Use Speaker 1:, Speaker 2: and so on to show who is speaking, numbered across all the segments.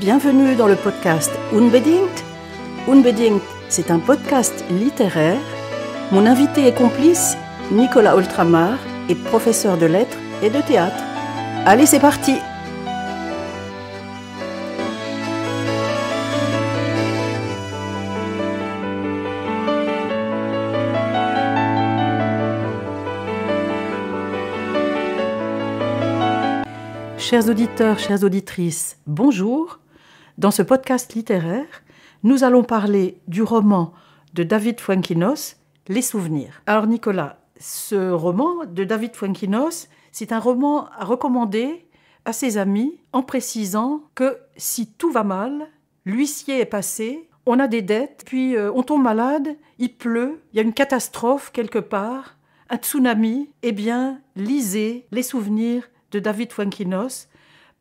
Speaker 1: Bienvenue dans le podcast Unbedingt. Unbedingt, c'est un podcast littéraire. Mon invité et complice, Nicolas Oltramar, est professeur de lettres et de théâtre. Allez, c'est parti! Chers auditeurs, chères auditrices, bonjour. Dans ce podcast littéraire, nous allons parler du roman de David Fuenquinos, Les Souvenirs. Alors Nicolas, ce roman de David Fuenquinos, c'est un roman à recommander à ses amis en précisant que si tout va mal, l'huissier est passé, on a des dettes, puis on tombe malade, il pleut, il y a une catastrophe quelque part, un tsunami, eh bien, lisez Les Souvenirs de David Fuenquinos,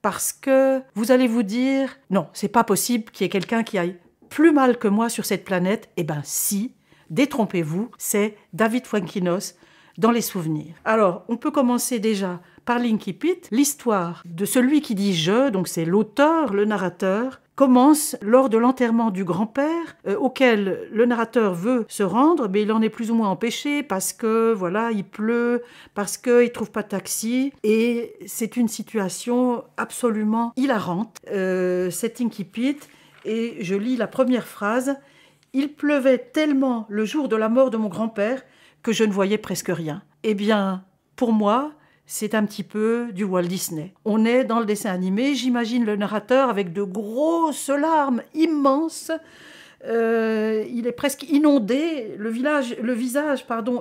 Speaker 1: parce que vous allez vous dire « Non, c'est pas possible qu'il y ait quelqu'un qui aille plus mal que moi sur cette planète. » Eh bien si, détrompez-vous, c'est David Fuenquinos dans Les Souvenirs. Alors, on peut commencer déjà par l'incipit. L'histoire de celui qui dit « je », donc c'est l'auteur, le narrateur, commence lors de l'enterrement du grand-père auquel le narrateur veut se rendre, mais il en est plus ou moins empêché parce que voilà, il pleut, parce qu'il trouve pas de taxi, et c'est une situation absolument hilarante, cet incipit, et je lis la première phrase. « Il pleuvait tellement le jour de la mort de mon grand-père que je ne voyais presque rien. » Eh bien, pour moi, c'est un petit peu du Walt Disney. On est dans le dessin animé, j'imagine le narrateur avec de grosses larmes immenses. Il est presque inondé, le visage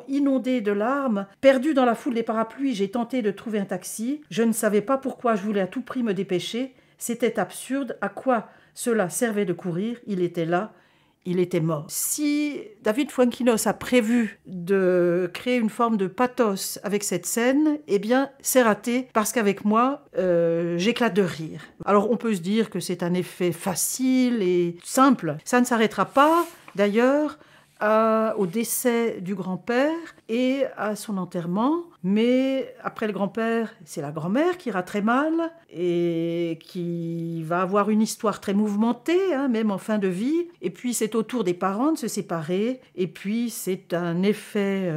Speaker 1: inondé de larmes. Perdu dans la foule des parapluies, j'ai tenté de trouver un taxi. Je ne savais pas pourquoi je voulais à tout prix me dépêcher. C'était absurde. À quoi cela servait de courir? Il était là. Il était mort. Si David Fuenquinos a prévu de créer une forme de pathos avec cette scène, eh bien, c'est raté parce qu'avec moi, j'éclate de rire. Alors, on peut se dire que c'est un effet facile et simple. Ça ne s'arrêtera pas, d'ailleurs, au décès du grand-père et à son enterrement. Mais après le grand-père, c'est la grand-mère qui ira très mal et qui va avoir une histoire très mouvementée, même en fin de vie. Et puis c'est au tour des parents de se séparer. Et puis c'est un effet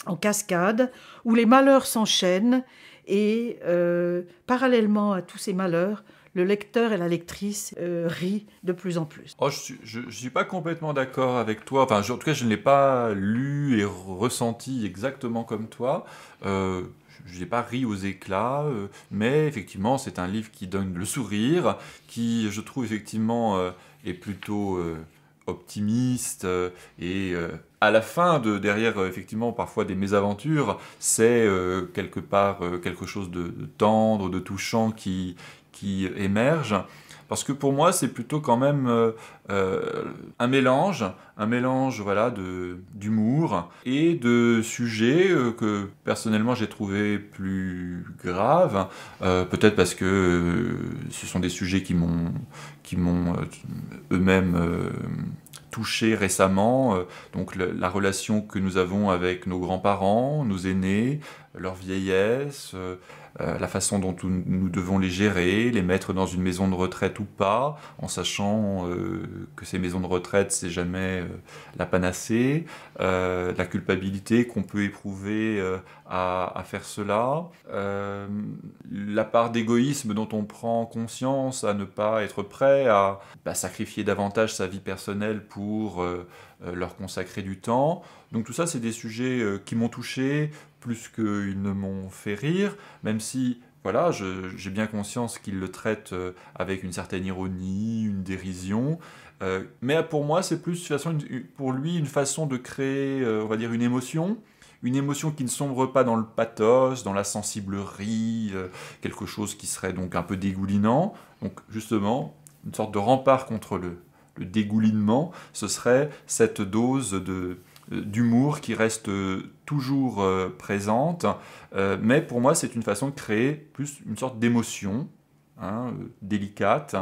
Speaker 1: en cascade où les malheurs s'enchaînent et parallèlement à tous ces malheurs, le lecteur et la lectrice rient de plus en plus.
Speaker 2: Oh, je suis pas complètement d'accord avec toi. Enfin, en tout cas, je ne l'ai pas lu et ressenti exactement comme toi. Je n'ai pas ri aux éclats, mais effectivement, c'est un livre qui donne le sourire, qui, je trouve, effectivement, est plutôt optimiste et à la fin, derrière, effectivement, parfois des mésaventures, c'est quelque part quelque chose de tendre, de touchant qui émerge, parce que pour moi c'est plutôt quand même un mélange voilà, d'humour et de sujets que personnellement j'ai trouvé plus graves, peut-être parce que ce sont des sujets qui m'ont eux-mêmes touché récemment, donc la relation que nous avons avec nos grands-parents, nos aînés, leur vieillesse, la façon dont nous devons les gérer, les mettre dans une maison de retraite ou pas, en sachant que ces maisons de retraite, c'est jamais la panacée, la culpabilité qu'on peut éprouver à faire cela, la part d'égoïsme dont on prend conscience à ne pas être prêt à sacrifier davantage sa vie personnelle pour leur consacrer du temps. Donc tout ça, c'est des sujets qui m'ont touché plus qu'ils ne m'ont fait rire, même si voilà, j'ai bien conscience qu'il le traite avec une certaine ironie, une dérision. Mais pour moi, c'est plus pour lui une façon de créer, on va dire, une émotion qui ne sombre pas dans le pathos, dans la sensiblerie, quelque chose qui serait donc un peu dégoulinant. Donc justement, une sorte de rempart contre le dégoulinement, ce serait cette dose d'humour qui reste toujours présente, mais pour moi c'est une façon de créer plus une sorte d'émotion délicate,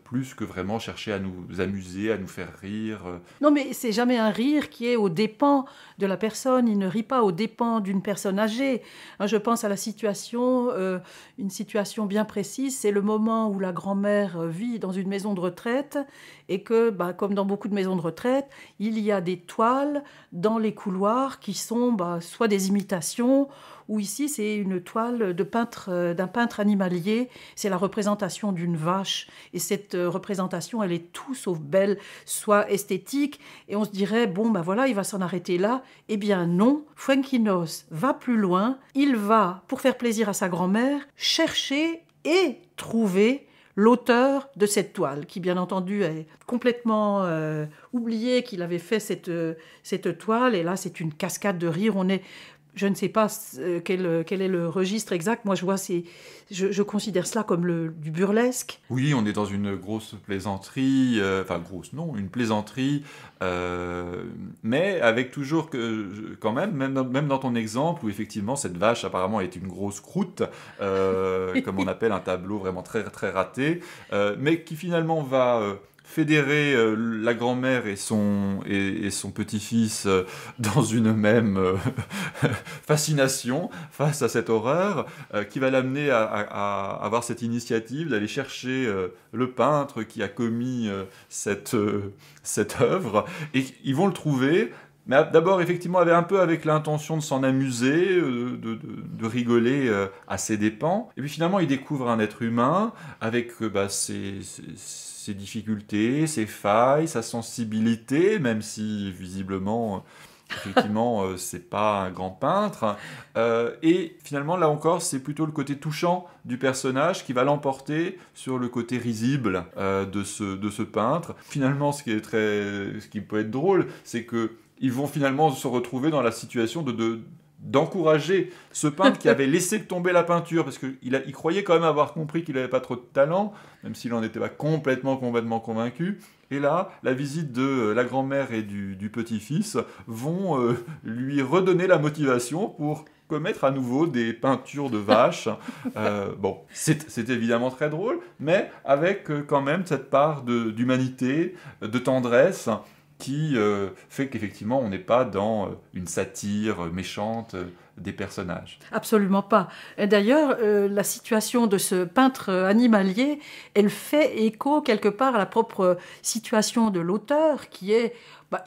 Speaker 2: plus que vraiment chercher à nous amuser, à nous faire rire.
Speaker 1: Non, mais c'est jamais un rire qui est aux dépens de la personne. Il ne rit pas aux dépens d'une personne âgée. Hein, je pense à la situation, une situation bien précise, c'est le moment où la grand-mère vit dans une maison de retraite et que, comme dans beaucoup de maisons de retraite, il y a des toiles dans les couloirs qui sont soit des imitations, ou ici c'est une toile d'un peintre animalier, c'est la représentation d'une vache, et cette représentation elle est tout sauf belle, soit esthétique, et on se dirait voilà, il va s'en arrêter là. Eh bien non, Fuenquinos va plus loin, il va, pour faire plaisir à sa grand-mère, chercher et trouver l'auteur de cette toile, qui bien entendu est complètement oublié qu'il avait fait cette toile, et là c'est une cascade de rire. Je ne sais pas quel est le registre exact. Moi, je considère cela comme du burlesque.
Speaker 2: Oui, on est dans une grosse plaisanterie, une plaisanterie, mais avec toujours quand même dans ton exemple, où effectivement cette vache apparemment est une grosse croûte, comme on appelle un tableau vraiment très, très raté, mais qui finalement va fédérer la grand-mère et son petit-fils dans une même fascination face à cette horreur, qui va l'amener à avoir cette initiative d'aller chercher le peintre qui a commis cette œuvre, et ils vont le trouver. Mais d'abord, effectivement, un peu avec l'intention de s'en amuser, de rigoler à ses dépens. Et puis finalement, il découvre un être humain avec ses difficultés, ses failles, sa sensibilité, même si visiblement, effectivement, c'est pas un grand peintre. Et finalement, là encore, c'est plutôt le côté touchant du personnage qui va l'emporter sur le côté risible de ce peintre. Finalement, ce qui peut être drôle, c'est que ils vont finalement se retrouver dans la situation d'encourager ce peintre qui avait laissé tomber la peinture, parce qu'il croyait quand même avoir compris qu'il n'avait pas trop de talent, même s'il n'en était pas complètement convaincu. Et là, la visite de la grand-mère et du petit-fils vont lui redonner la motivation pour commettre à nouveau des peintures de vaches. C'est évidemment très drôle, mais avec quand même cette part d'humanité, de tendresse, qui fait qu'effectivement, on n'est pas dans une satire méchante des personnages.
Speaker 1: Absolument pas. Et d'ailleurs, la situation de ce peintre animalier, elle fait écho quelque part à la propre situation de l'auteur, qui est...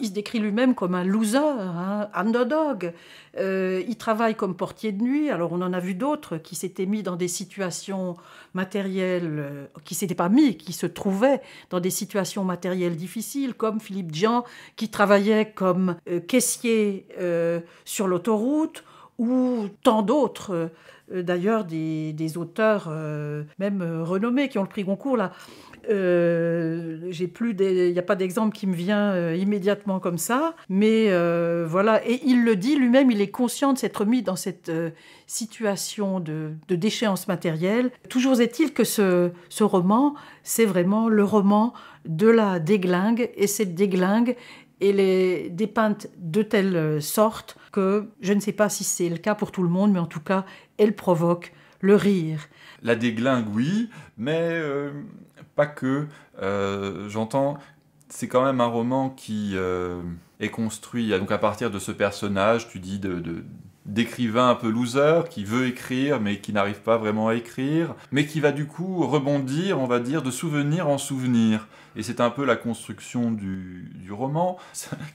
Speaker 1: il se décrit lui-même comme un loser, un underdog. Il travaille comme portier de nuit. Alors, on en a vu d'autres qui s'étaient mis dans des situations matérielles, qui se trouvaient dans des situations matérielles difficiles, comme Philippe Dian, qui travaillait comme caissier sur l'autoroute, ou tant d'autres, d'ailleurs des auteurs même renommés qui ont le prix Goncourt là. Il n'y a pas d'exemple qui me vient immédiatement comme ça, mais voilà. Et il le dit lui-même, il est conscient de s'être mis dans cette situation de déchéance matérielle. Toujours est-il que ce roman, c'est vraiment le roman de la déglingue, et cette déglingue, elle est dépeinte de telle sorte que je ne sais pas si c'est le cas pour tout le monde, mais en tout cas, elle provoque le rire.
Speaker 2: La déglingue, oui, mais pas que. J'entends, c'est quand même un roman qui est construit donc à partir de ce personnage, tu dis, d'écrivain un peu loser, qui veut écrire, mais qui n'arrive pas vraiment à écrire, mais qui va du coup rebondir, on va dire, de souvenir en souvenir. Et c'est un peu la construction du roman.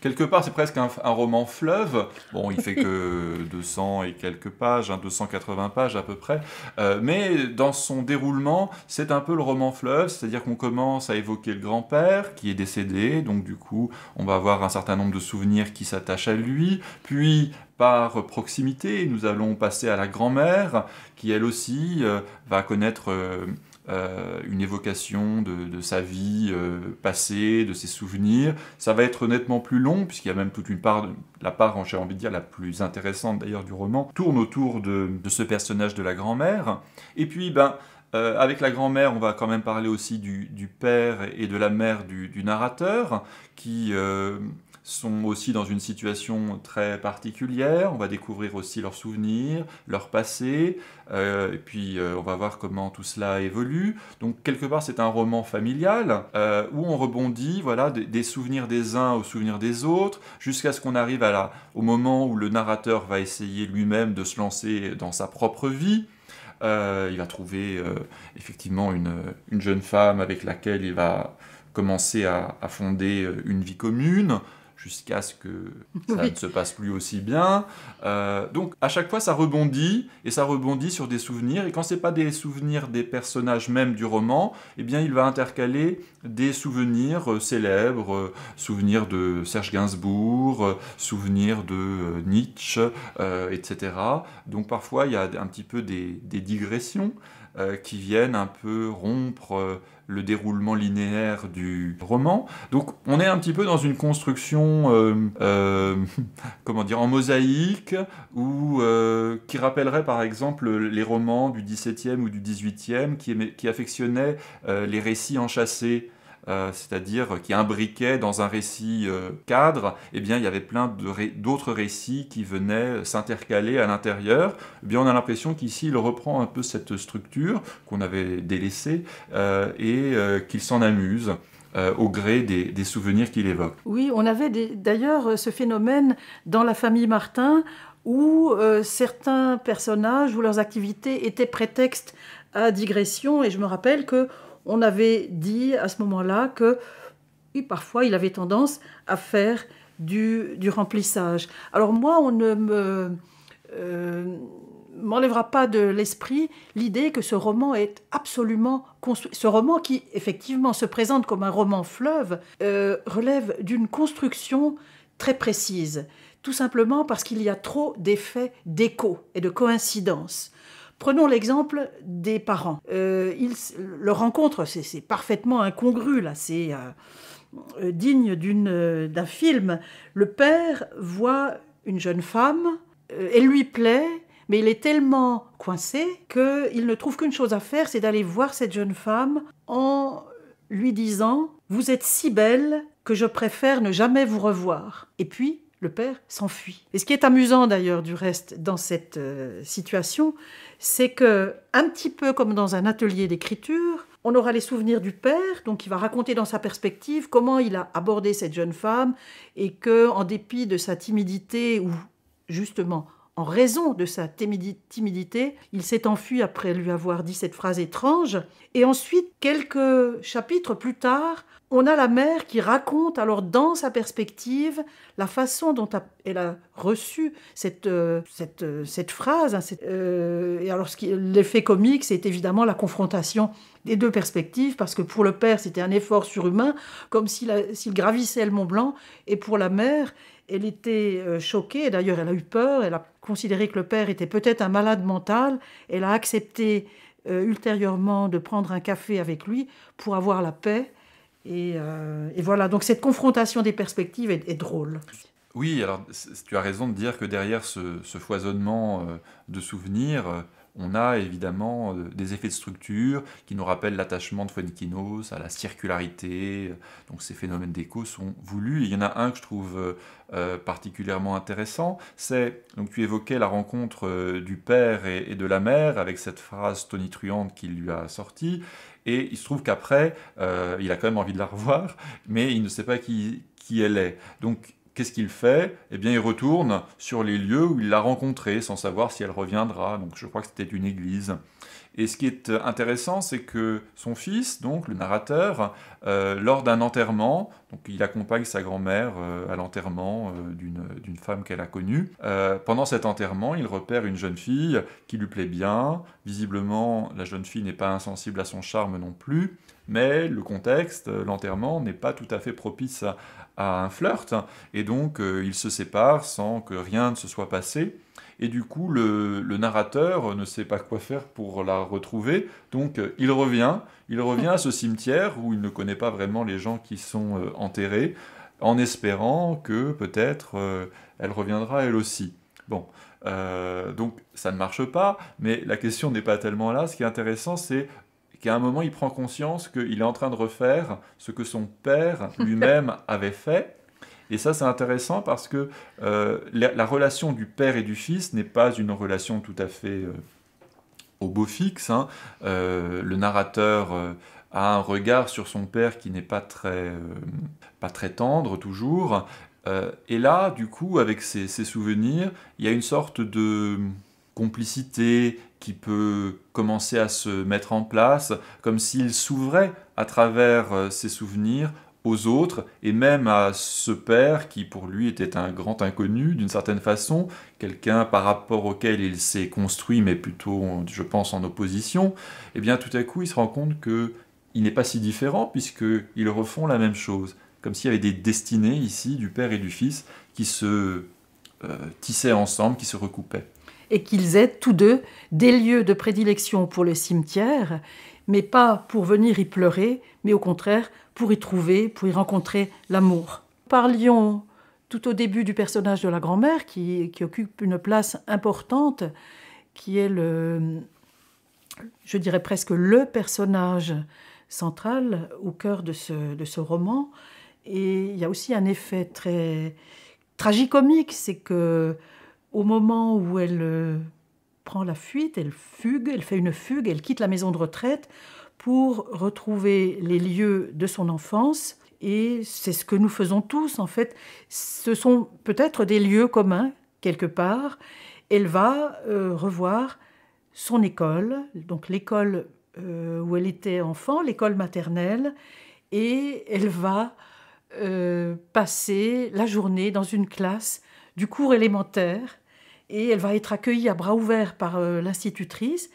Speaker 2: Quelque part, c'est presque un roman fleuve. Bon, il fait que 200 et quelques pages, 280 pages à peu près. Mais dans son déroulement, c'est un peu le roman fleuve, c'est-à-dire qu'on commence à évoquer le grand-père qui est décédé, donc du coup, on va avoir un certain nombre de souvenirs qui s'attachent à lui, puis par proximité, nous allons passer à la grand-mère, qui elle aussi va connaître une évocation de sa vie passée, de ses souvenirs. Ça va être nettement plus long, puisqu'il y a même toute une part, la part, j'ai envie de dire, la plus intéressante d'ailleurs du roman, tourne autour de ce personnage de la grand-mère. Et puis, avec la grand-mère, on va quand même parler aussi du père et de la mère du narrateur, qui sont aussi dans une situation très particulière. On va découvrir aussi leurs souvenirs, leur passé, et puis on va voir comment tout cela évolue. Donc quelque part c'est un roman familial où on rebondit voilà, des souvenirs des uns aux souvenirs des autres, jusqu'à ce qu'on arrive au moment où le narrateur va essayer lui-même de se lancer dans sa propre vie. Il va trouver effectivement une jeune femme avec laquelle il va commencer à fonder une vie commune, jusqu'à ce que ça ne se passe plus aussi bien. Donc à chaque fois ça rebondit, et ça rebondit sur des souvenirs, et quand ce n'est pas des souvenirs des personnages même du roman, eh bien il va intercaler des souvenirs célèbres, souvenirs de Serge Gainsbourg, souvenirs de Nietzsche, etc. Donc parfois il y a un petit peu des digressions qui viennent un peu rompre le déroulement linéaire du roman. Donc on est un petit peu dans une construction comment dire, en mosaïque, qui rappellerait par exemple les romans du XVIIe ou du XVIIIe qui affectionnaient les récits enchâssés. C'est-à-dire qui imbriquait dans un récit cadre, eh bien, il y avait plein d'autres récits qui venaient s'intercaler à l'intérieur. Eh bien, on a l'impression qu'ici, il reprend un peu cette structure qu'on avait délaissée et qu'il s'en amuse au gré des souvenirs qu'il évoque.
Speaker 1: Oui, on avait d'ailleurs ce phénomène dans la famille Martin où certains personnages ou leurs activités étaient prétexte à digression, et je me rappelle que on avait dit à ce moment-là que oui, parfois il avait tendance à faire du remplissage. Alors moi, on ne m'enlèvera pas de l'esprit l'idée que ce roman est absolument construit. Ce roman qui, effectivement, se présente comme un roman fleuve, relève d'une construction très précise, tout simplement parce qu'il y a trop d'effets d'écho et de coïncidence. Prenons l'exemple des parents. Leur rencontre, c'est parfaitement incongru, là, c'est digne d'un film. Le père voit une jeune femme, elle lui plaît, mais il est tellement coincé qu'il ne trouve qu'une chose à faire, c'est d'aller voir cette jeune femme en lui disant « Vous êtes si belle que je préfère ne jamais vous revoir ». Et puis, le père s'enfuit. Et ce qui est amusant d'ailleurs du reste dans cette situation, c'est que, un petit peu comme dans un atelier d'écriture, on aura les souvenirs du père, donc il va raconter dans sa perspective comment il a abordé cette jeune femme et que, en dépit de sa timidité, ou justement en raison de sa timidité, il s'est enfui après lui avoir dit cette phrase étrange. Et ensuite, quelques chapitres plus tard, on a la mère qui raconte, alors dans sa perspective, la façon dont elle a reçu cette phrase. Et alors, l'effet comique, c'est évidemment la confrontation des deux perspectives, parce que pour le père, c'était un effort surhumain, comme s'il gravissait le Mont Blanc, et pour la mère, elle était choquée, et d'ailleurs elle a eu peur, elle a considéré que le père était peut-être un malade mental, elle a accepté ultérieurement de prendre un café avec lui pour avoir la paix, et voilà, donc cette confrontation des perspectives est drôle.
Speaker 2: Oui, alors tu as raison de dire que derrière ce foisonnement de souvenirs, on a évidemment des effets de structure qui nous rappellent l'attachement de Fuenquinos à la circularité. Donc ces phénomènes d'écho sont voulus. Et il y en a un que je trouve particulièrement intéressant. Donc tu évoquais la rencontre du père et de la mère avec cette phrase tonitruante qu'il lui a sortie. Et il se trouve qu'après, il a quand même envie de la revoir, mais il ne sait pas qui elle est. Donc qu'est-ce qu'il fait ? Eh bien, il retourne sur les lieux où il l'a rencontrée, sans savoir si elle reviendra. Donc, je crois que c'était une église. Et ce qui est intéressant, c'est que son fils, donc le narrateur, lors d'un enterrement, donc il accompagne sa grand-mère à l'enterrement d'une femme qu'elle a connue. Pendant cet enterrement, il repère une jeune fille qui lui plaît bien. Visiblement, la jeune fille n'est pas insensible à son charme non plus. Mais le contexte, l'enterrement, n'est pas tout à fait propice à un flirt, et donc ils se séparent sans que rien ne se soit passé, et du coup le narrateur ne sait pas quoi faire pour la retrouver, donc il revient à ce cimetière où il ne connaît pas vraiment les gens qui sont enterrés, en espérant que peut-être elle reviendra elle aussi. Bon, donc ça ne marche pas, mais la question n'est pas tellement là. Ce qui est intéressant, c'est qu'à un moment, il prend conscience qu'il est en train de refaire ce que son père lui-même avait fait, Et ça, c'est intéressant parce que la relation du père et du fils n'est pas une relation tout à fait au beau fixe. Hein. Le narrateur a un regard sur son père qui n'est pas très tendre toujours. Et là, du coup, avec ses souvenirs, il y a une sorte de complicité qui peut commencer à se mettre en place, comme s'il s'ouvrait à travers ses souvenirs aux autres, et même à ce père qui pour lui était un grand inconnu d'une certaine façon, quelqu'un par rapport auquel il s'est construit, mais plutôt, je pense, en opposition, et bien tout à coup il se rend compte qu'il n'est pas si différent, puisqu'ils refont la même chose, comme s'il y avait des destinées ici du père et du fils qui se tissaient ensemble, qui se recoupaient.
Speaker 1: Et qu'ils aient tous deux des lieux de prédilection pour le cimetière, mais pas pour venir y pleurer, mais au contraire pour y trouver, pour y rencontrer l'amour. Parlions tout au début du personnage de la grand-mère qui occupe une place importante, qui est je dirais presque le personnage central au cœur de ce roman. Et il y a aussi un effet très tragicomique, c'est que au moment où elle prend la fuite, elle fait une fugue, elle quitte la maison de retraite pour retrouver les lieux de son enfance. Et c'est ce que nous faisons tous, en fait. Ce sont peut-être des lieux communs, quelque part. Elle va revoir son école, donc l'école où elle était enfant, l'école maternelle, et elle va passer la journée dans une classe du cours élémentaire, et elle va être accueillie à bras ouverts par l'institutrice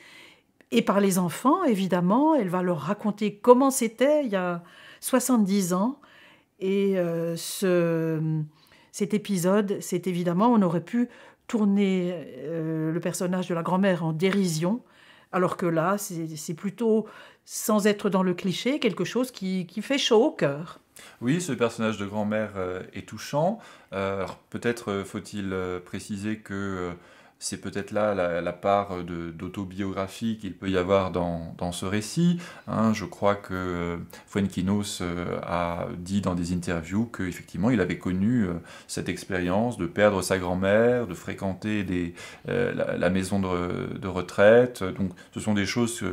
Speaker 1: et par les enfants, évidemment. Elle va leur raconter comment c'était il y a 70 ans. Et cet épisode, c'est évidemment, on aurait pu tourner le personnage de la grand-mère en dérision, alors que là, c'est plutôt, sans être dans le cliché, quelque chose qui fait chaud au cœur.
Speaker 2: Oui, ce personnage de grand-mère est touchant. Alors peut-être faut-il préciser que c'est peut-être là la part d'autobiographie qu'il peut y avoir dans ce récit. Hein. Je crois que Fuenquinos a dit dans des interviews qu'effectivement il avait connu cette expérience de perdre sa grand-mère, de fréquenter la maison de retraite. Donc ce sont des choses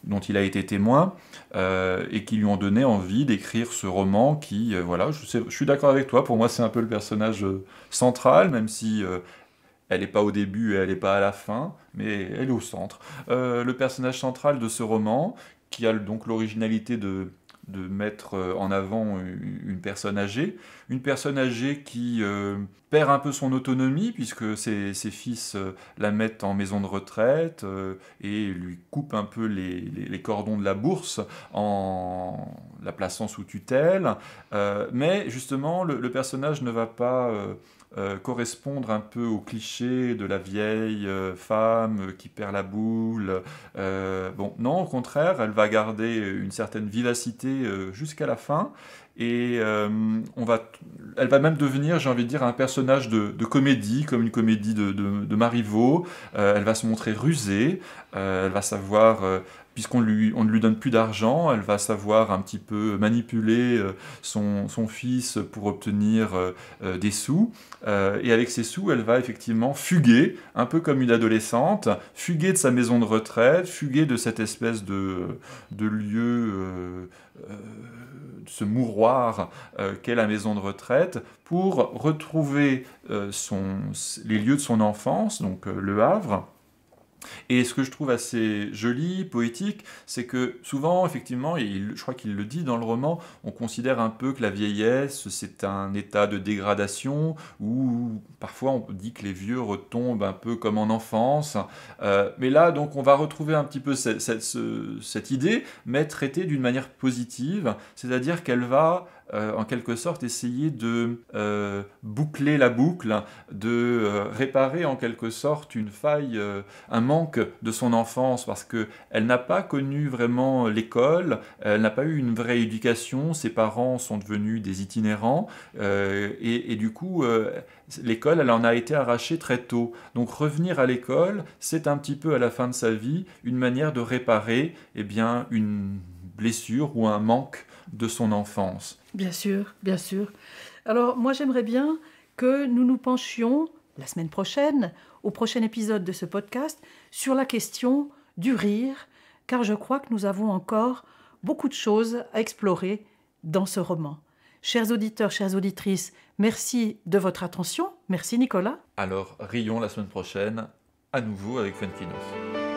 Speaker 2: dont il a été témoin et qui lui ont donné envie d'écrire ce roman qui, voilà, je suis d'accord avec toi, pour moi c'est un peu le personnage central, même si elle n'est pas au début et elle n'est pas à la fin, mais elle est au centre. Le personnage central de ce roman, qui a donc l'originalité de mettre en avant une personne âgée qui perd un peu son autonomie, puisque ses fils la mettent en maison de retraite et lui coupent un peu les cordons de la bourse en la plaçant sous tutelle. Mais justement, le personnage ne va pas correspondre un peu au cliché de la vieille femme qui perd la boule. Bon, non, au contraire, elle va garder une certaine vivacité jusqu'à la fin. Et elle va même devenir, j'ai envie de dire, un personnage de comédie, comme une comédie de Marivaux. Elle va se montrer rusée, elle va savoir, puisqu'on on ne lui donne plus d'argent, elle va savoir un petit peu manipuler son fils pour obtenir des sous. Et avec ces sous, elle va effectivement fuguer, un peu comme une adolescente, fuguer de sa maison de retraite, fuguer de cette espèce de lieu... ce mouroir qu'est la maison de retraite, pour retrouver les lieux de son enfance, donc Le Havre. Et ce que je trouve assez joli, poétique, c'est que souvent, effectivement, et je crois qu'il le dit dans le roman, on considère un peu que la vieillesse, c'est un état de dégradation, où parfois on dit que les vieux retombent un peu comme en enfance. Mais là, donc, on va retrouver un petit peu cette idée, mais traitée d'une manière positive, c'est-à-dire qu'elle va en quelque sorte essayer de boucler la boucle, de réparer en quelque sorte une faille, un manque de son enfance, parce qu'elle n'a pas connu vraiment l'école, elle n'a pas eu une vraie éducation, ses parents sont devenus des itinérants, et du coup, l'école, elle en a été arrachée très tôt. Donc revenir à l'école, c'est un petit peu à la fin de sa vie une manière de réparer une blessure ou un manque de son enfance.
Speaker 1: Bien sûr, bien sûr. Alors, moi, j'aimerais bien que nous nous penchions, la semaine prochaine, au prochain épisode de ce podcast, sur la question du rire, car je crois que nous avons encore beaucoup de choses à explorer dans ce roman. Chers auditeurs, chères auditrices, merci de votre attention. Merci Nicolas.
Speaker 2: Alors, rions la semaine prochaine, à nouveau avec Funkinos.